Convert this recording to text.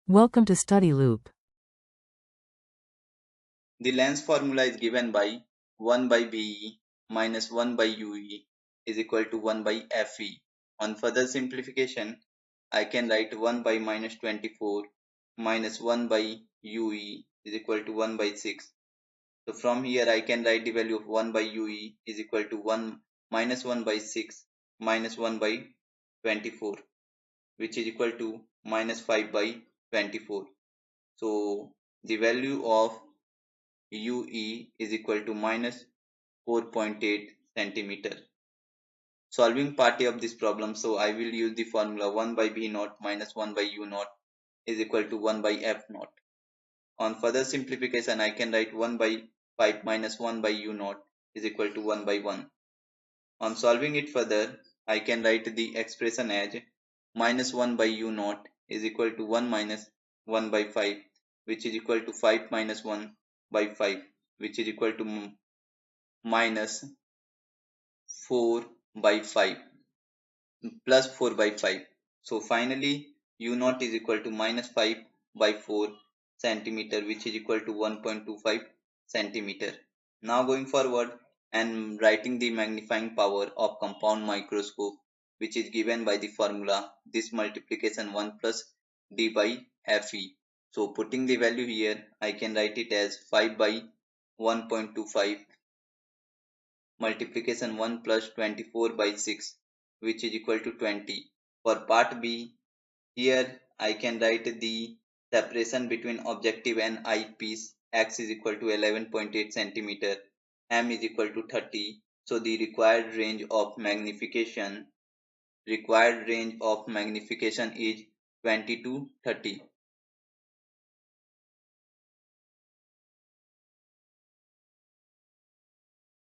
Welcome to Study Loop. The lens formula is given by 1 by BE minus 1 by UE is equal to 1 by FE. On further simplification, I can write 1 by minus 24 minus 1 by UE is equal to 1 by 6. So from here I can write the value of 1 by UE is equal to 1 minus 1 by 6 minus 1 by 24, which is equal to minus 5 by 24. So the value of UE is equal to minus 4.8 centimeter. Solving part A of this problem, so I will use the formula 1 by B naught minus 1 by U naught is equal to 1 by F naught. On further simplification, I can write 1 by 5 minus 1 by U naught is equal to 1 by 1. On solving it further, I can write the expression as minus 1 by U naught is equal to 1 minus 1 by 5, which is equal to 5 minus 1 by 5, which is equal to minus 4 by 5 plus 4 by 5. So finally u naught is equal to minus 5 by 4 centimeter, which is equal to 1.25 centimeter. Now going forward and writing the magnifying power of compound microscope, which is given by the formula this multiplication 1 plus d by fe. So putting the value here, I can write it as 5 by 1.25 multiplication 1 plus 24 by 6, which is equal to 20. For part B, here I can write the separation between objective and eyepiece. X is equal to 11.8 centimeter, M is equal to 30. So the required range of magnification is 20 to 30.